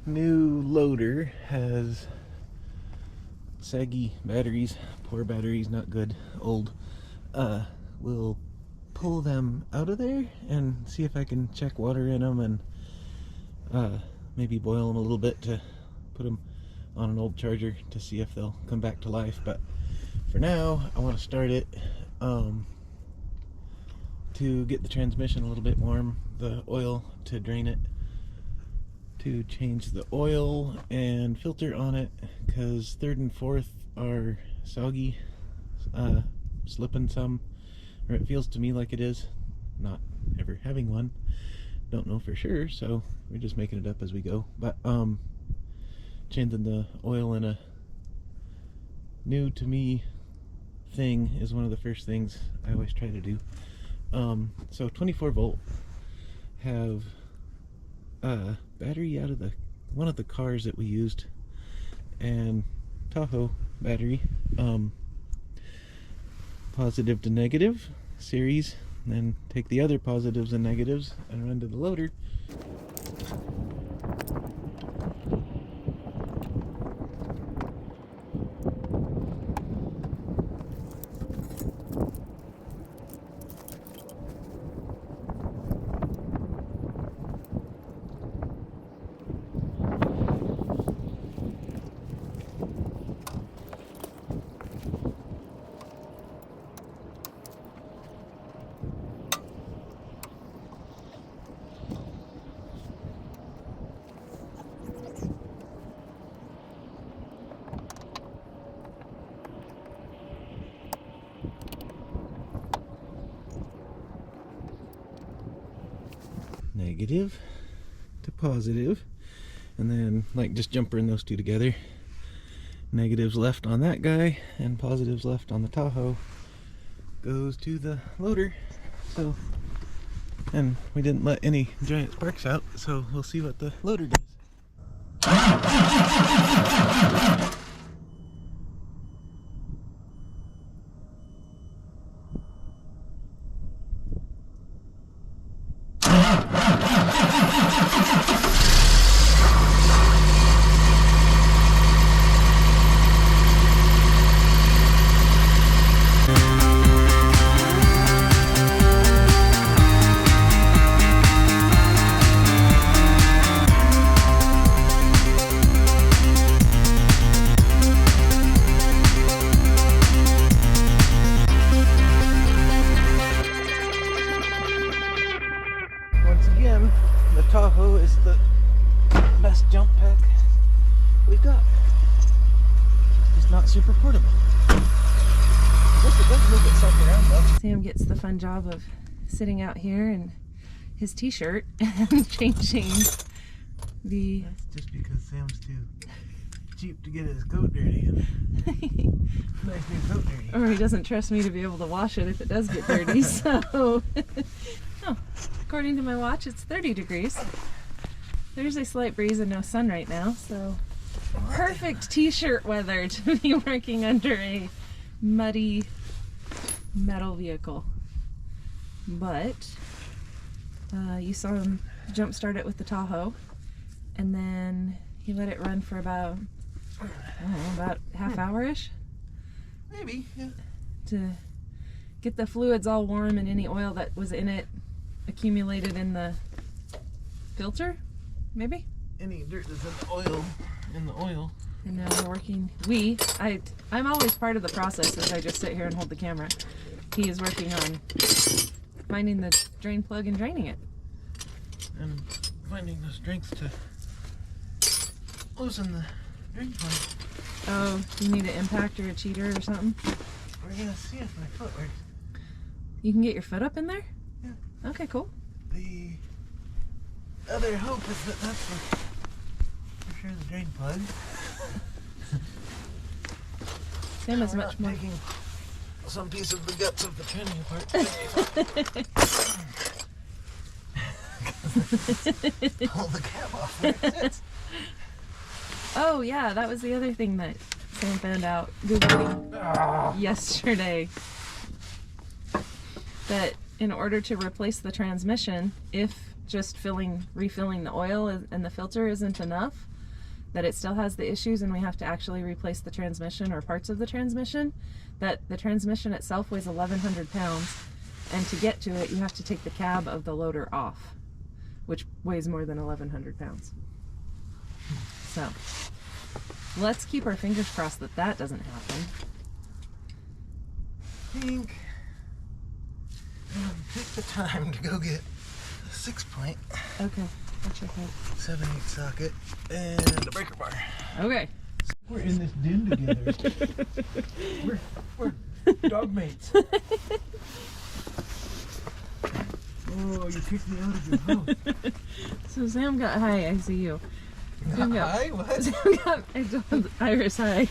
new loader has saggy batteries, poor batteries, not good, old. We'll pull them out of there and see if I can check water in them and maybe boil them a little bit to put them on an old charger to see if they'll come back to life. But for now, I want to start it to get the transmission a little bit warm, the oil to drain it, to change the oil and filter on it, because third and fourth are soggy, slipping some, or it feels to me like it is, not ever having one, don't know for sure, so we're just making it up as we go. But changing the oil in a new to me thing is one of the first things I always try to do. So 24 volt, have battery out of one of the cars that we used, and Tahoe battery, positive to negative series, and then take the other positives and negatives and run to the loader. Negative to positive, and then like just jumpering those two together. Negatives left on that guy and positives left on the Tahoe goes to the loader. So, and we didn't let any giant sparks out, so we'll see what the loader does. The Tahoe is the best jump pack we've got. It's not super portable. I guess it does move itself around though. Sam gets the fun job of sitting out here in his t-shirt and changing the... That's just because Sam's too cheap to get his coat dirty and nice new coat dirty. Or he doesn't trust me to be able to wash it if it does get dirty, so... Oh, according to my watch, it's 30 degrees. There's a slight breeze and no sun right now, so perfect t-shirt weather to be working under a muddy metal vehicle. But you saw him jump start it with the Tahoe, and then he let it run for about, I don't know, about half hour-ish? Maybe, yeah. To get the fluids all warm and any oil that was in it accumulated in the filter, maybe? Any dirt that's in the oil. And now we're working, I'm always part of the process as I just sit here and hold the camera. He is working on finding the drain plug and draining it. And finding the strength to loosen the drain plug. Oh, you need an impactor, a cheater or something? We're gonna see if my foot works. You can get your foot up in there? Yeah. Okay, cool. The other hope is that that's for sure the drain plug. Sam is much more... taking some piece of the guts of the tranny apart. Pull the cap off where it sits. Oh yeah, that was the other thing that Sam found out Googling yesterday. That in order to replace the transmission, if just refilling the oil and the filter isn't enough, that it still has the issues and we have to actually replace the transmission or parts of the transmission, that the transmission itself weighs 1,100 pounds, and to get to it you have to take the cab of the loader off, which weighs more than 1,100 pounds. So let's keep our fingers crossed that that doesn't happen. I think take the time to go get a 6-point. Okay, I'll check out. 7/8 socket and a breaker bar. Okay. We're in this den together. we're dog mates. Oh, you kicked me out of your house. So Sam got hi. I see you. Sam got, Hi, what? Sam got, I told Iris hi.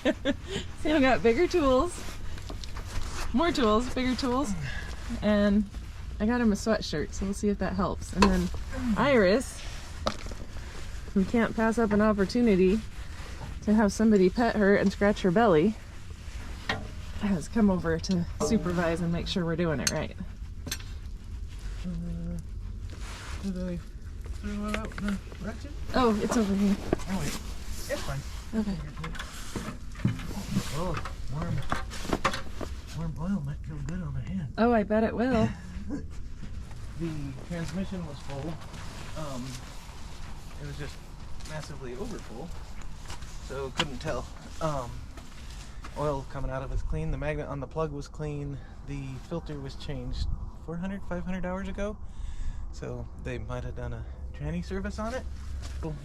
Sam got bigger tools, more tools, bigger tools, and I got him a sweatshirt, so we'll see if that helps. And then Iris, who can't pass up an opportunity to have somebody pet her and scratch her belly, has come over to supervise and make sure we're doing it right. Did I throw out the ratchet? Oh, it's over here. Oh wait, it's fine. Okay. Oh, warm oil might feel good on the hand. Oh, I bet it will. The transmission was full. It was just massively over full, so couldn't tell. Oil coming out of it's clean. The magnet on the plug was clean. The filter was changed 400, 500 hours ago, so they might have done a tranny service on it.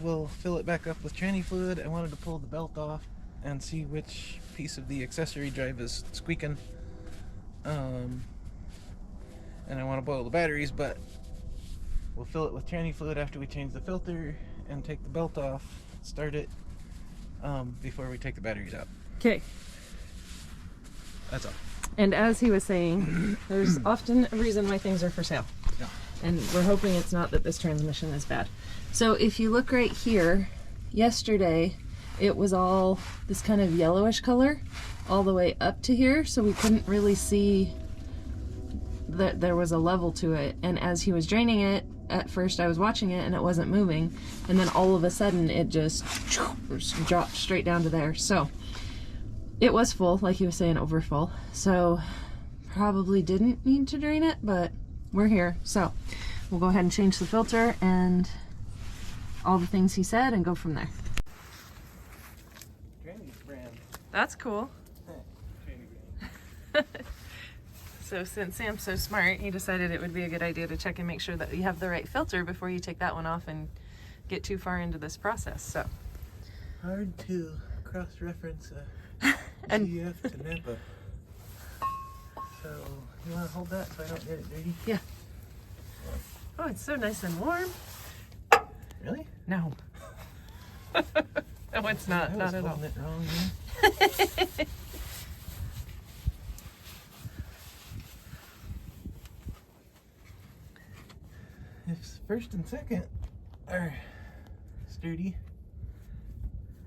We'll fill it back up with tranny fluid. I wanted to pull the belt off and see which piece of the accessory drive is squeaking. And I want to boil the batteries, but we'll fill it with tranny fluid after we change the filter and take the belt off, start it before we take the batteries out. Okay. That's all. And as he was saying, there's often a reason why things are for sale. Yeah. And we're hoping it's not that this transmission is bad. So if you look right here, yesterday it was all this kind of yellowish color all the way up to here, so we couldn't really see that there was a level to it. And as he was draining it, at first I was watching it and it wasn't moving, and then all of a sudden it just dropped straight down to there. So it was full, like he was saying, over full. So probably didn't need to drain it, but we're here. So we'll go ahead and change the filter and all the things he said and go from there. Tranny brand. That's cool. Tranny brand. So since Sam's so smart, he decided it would be a good idea to check and make sure that you have the right filter before you take that one off and get too far into this process. So Hard to cross-reference And- GF to Napa. So you want to hold that so I don't get it dirty? yeah. Oh, it's so nice and warm. Really? No. No, it's not. I Not was at all. holding it wrong here. If first and second are sturdy,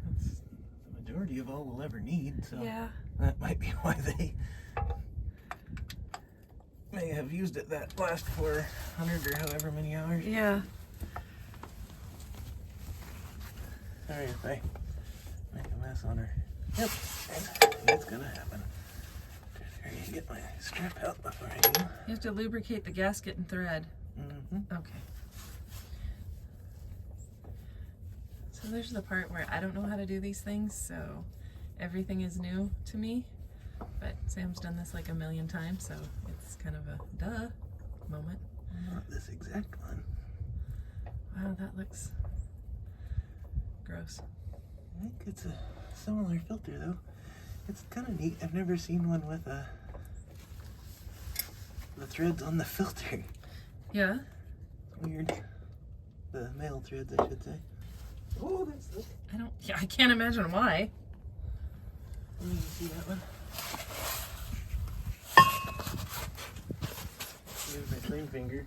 that's the majority of all we'll ever need, so Yeah. that might be why they may have used it that last 400 or however many hours. Yeah. Sorry if I make a mess on her. Yep, it's gonna happen. Just hurry and get my strap out before I do. You have to lubricate the gasket and thread. Mm-hmm. Okay. So there's the part where I don't know how to do these things, so everything is new to me. But Sam's done this like a million times, so it's kind of a duh moment. Not this exact one. Wow, that looks gross. I think it's a similar filter though. It's kind of neat. I've never seen one with the threads on the filter. Yeah? It's weird. The male threads, I should say. Oh, that's this. I can't imagine why. Let me see that one. Here's my clean finger.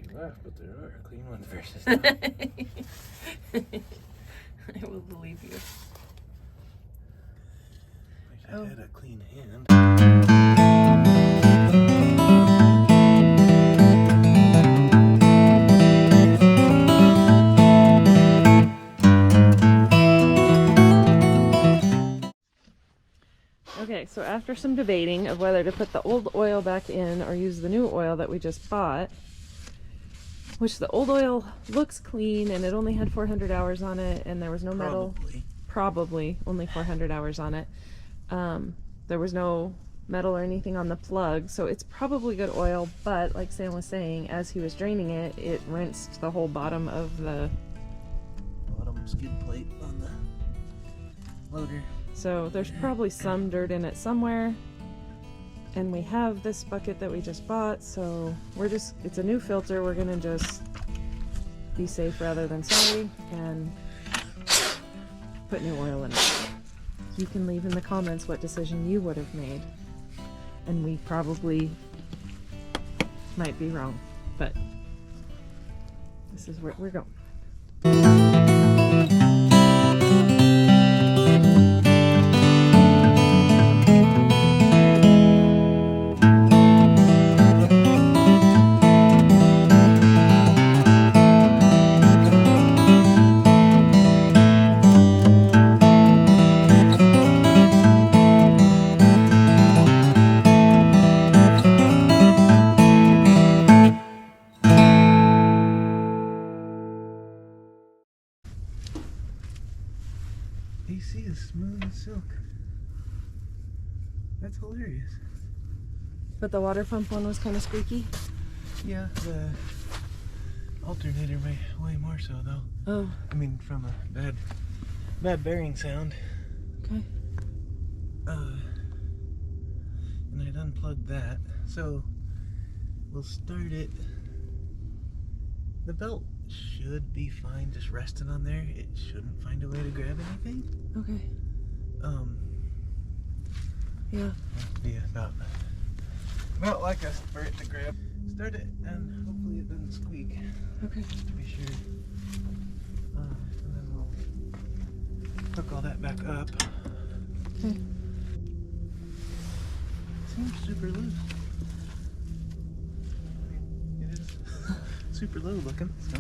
You laugh, but there are clean ones versus not. I will believe you. Wish I had a clean hand. Okay, so after some debating of whether to put the old oil back in or use the new oil that we just bought, which the old oil looks clean and it only had 400 hours on it and there was no metal. Probably only 400 hours on it. There was no metal or anything on the plug, so it's probably good oil, but like Sam was saying, as he was draining it, it rinsed the whole bottom of the bottom skid plate on the loader. So there's probably some dirt in it somewhere. And we have this bucket that we just bought, so it's a new filter. We're gonna just be safe rather than sorry and put new oil in it. You can leave in the comments what decision you would have made. And we probably might be wrong, but this is where we're going. AC is smooth as silk. That's hilarious. But the water pump one was kind of squeaky. Yeah, the alternator way more so though. Oh. I mean, from a bad bearing sound. Okay. And I'd unplugged that, so we'll start it. The belt should be fine, just resting on there. It shouldn't find a way to grab anything. Okay. Yeah. Must be about like us for it to grab. Start it, and hopefully it doesn't squeak. Okay. Just to be sure. And then we'll hook all that back up. Okay. Seems super loose. It is super low looking. So.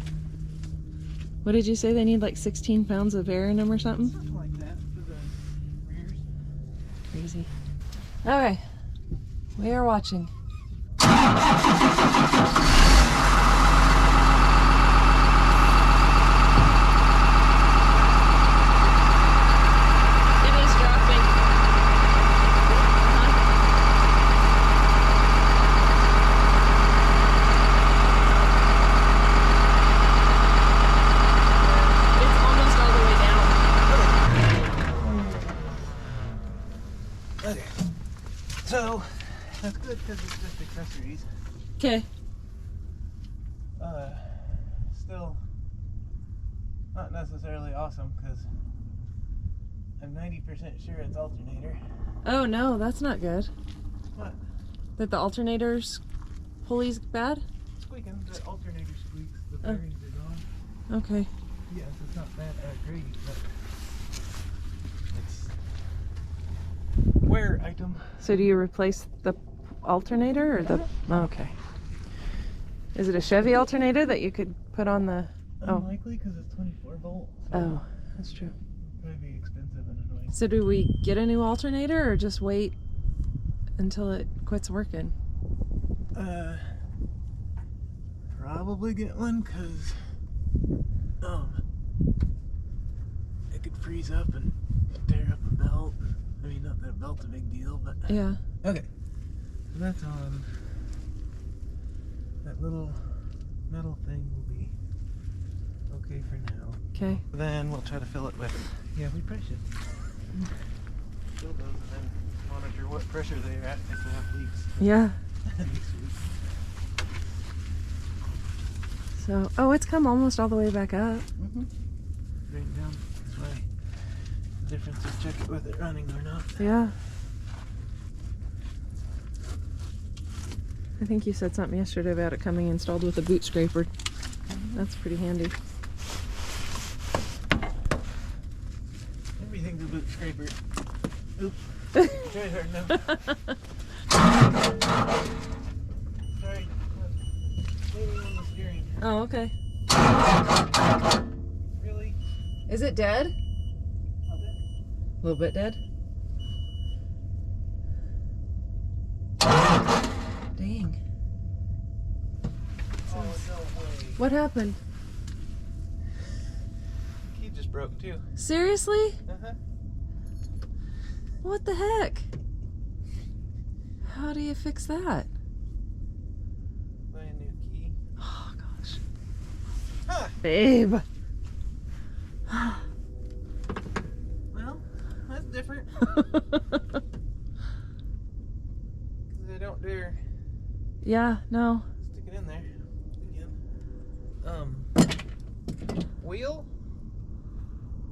What did you say? They need like 16 pounds of air in them or something? Something like that for the rears. Crazy. Okay. We are watching. So, that's good because it's just accessories. Okay. Still not necessarily awesome because I'm 90% sure it's alternator. Oh no, that's not good. What? That the alternator's pulley's bad? Squeaking. The alternator squeaks. The bearings are gone. Okay. Yes, it's not that great, but it's wear item. So do you replace the alternator or the... Okay. Is it a Chevy alternator that you could put on the... Unlikely because it's 24 volt. So Oh, that's true. it might be expensive and annoying. So do we get a new alternator or just wait until it quits working? Probably get one because it could freeze up and tear up a belt. I mean, not that a belt's a big deal, but Yeah. okay. So that's on. That little metal thing will be okay for now. Okay. Then we'll try to fill it with. Yeah, we probably should fill those and then monitor what pressure they're at if they have leaks. Yeah. Next week. So, oh, it's come almost all the way back up. Right down. That's why the difference is check it with it running or not. Yeah. I think you said something yesterday about it coming installed with a boot scraper. That's pretty handy. Everything's a boot scraper. Oops. Try hard now. Sorry. Leaning on the steering. Oh, okay. Really? Is it dead? A bit. A little bit dead? What happened? Key just broke too. Seriously? Uh-huh. What the heck? How do you fix that? Buy a new key. Oh gosh. Huh. Babe. Well, that's different. I don't dare Yeah, no. stick it in there again. Wheel?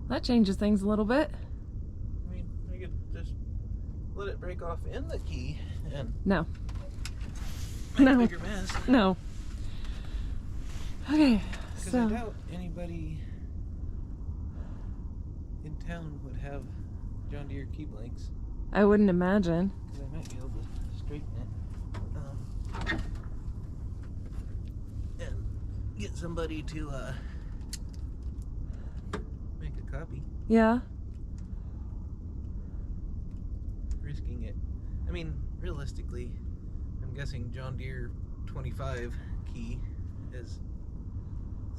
That changes things a little bit. I mean, I could just let it break off in the key and No. make a No. bigger mess. No. Okay, Because so. I doubt anybody in town would have John Deere key blanks. I wouldn't imagine. Because I might be able to straighten it. And get somebody to make a copy. Yeah. Risking it. I mean, realistically, I'm guessing John Deere 25 key is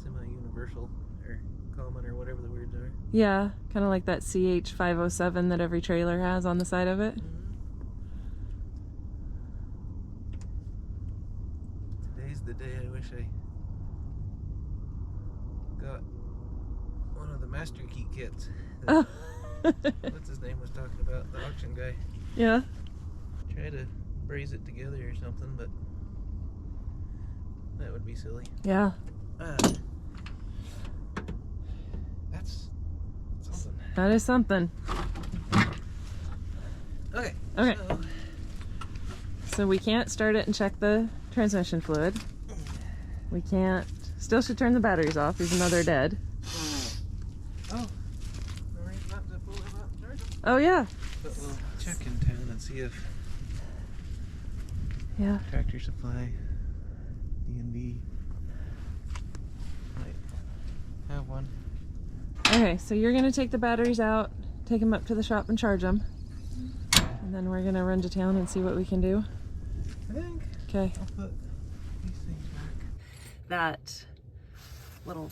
semi-universal or common or whatever the words are. Yeah, kind of like that CH507 that every trailer has on the side of it. Today's the day I wish I got one of the master key kits that what's his name was talking about, the auction guy. Yeah. Try to braze it together or something, but that would be silly. Yeah. That's something. That is something. Okay. Okay. So we can't start it and check the transmission fluid. We can't. Still should turn the batteries off even though they're dead. Oh. Remember not to pull them out and charge them? Oh yeah. But we'll check in town and see if Yeah. Tractor Supply, D&D might have one. Okay, so you're gonna take the batteries out, take them up to the shop and charge them. And then we're gonna run to town and see what we can do. I think Okay. I'll put these things back. That little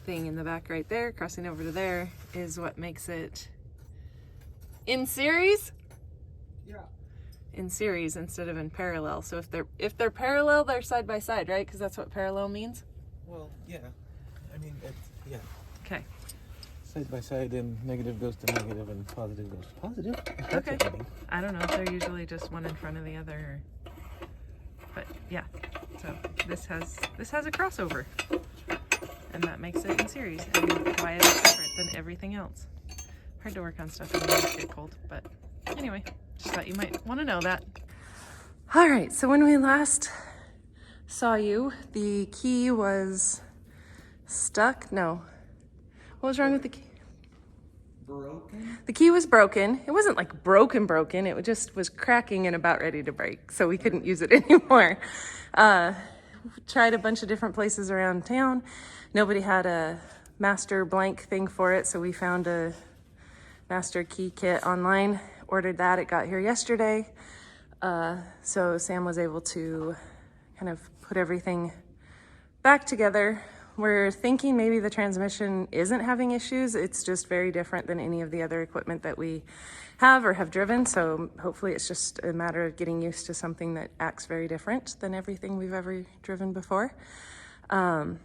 thing in the back right there, crossing over to there, is what makes it in series? Yeah. In series instead of in parallel. So if they're parallel, they're side by side, right? Because that's what parallel means. Well, yeah. I mean, it's, yeah. Okay. Side by side, and negative goes to negative, and positive goes to positive. That's Okay. what I mean. I don't know if they're usually just one in front of the other, but yeah. So this has a crossover, and that makes it in series, and why it is different than everything else. Hard to work on stuff when it's get cold, but anyway, just thought you might want to know that. All right, so when we last saw you, the key was stuck. No, what was wrong with the key? Broken? The key was broken. It wasn't like broken. It just was cracking and about ready to break, so we couldn't use it anymore. Tried a bunch of different places around town. Nobody had a master blank thing for it, so we found a master key kit online, ordered that. It got here yesterday. So Sam was able to kind of put everything back together. We're thinking maybe the transmission isn't having issues. It's just very different than any of the other equipment that we have or have driven. So hopefully it's just a matter of getting used to something that acts very different than everything we've ever driven before. So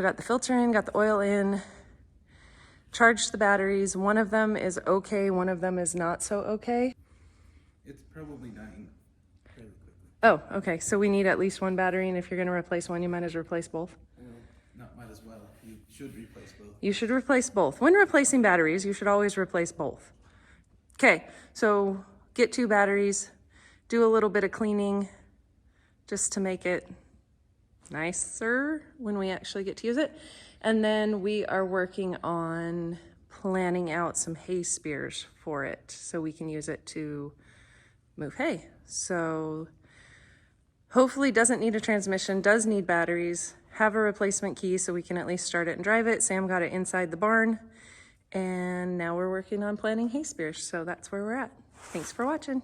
got the filter in, got the oil in, charged the batteries. One of them is okay, one of them is not so okay. It's probably dying fairly quickly. Oh, okay, so we need at least one battery, and if you're gonna replace one, you might as well replace both. Well, not might as well. You should replace both. You should replace both. When replacing batteries, you should always replace both. Okay, so get 2 batteries, do a little bit of cleaning just to make it nicer when we actually get to use it. And then we are working on planning out some hay spears for it so we can use it to move hay. So hopefully doesn't need a transmission, does need batteries, have a replacement key so we can at least start it and drive it. Sam got it inside the barn, and now we're working on planning hay spears. So that's where we're at. Thanks for watching.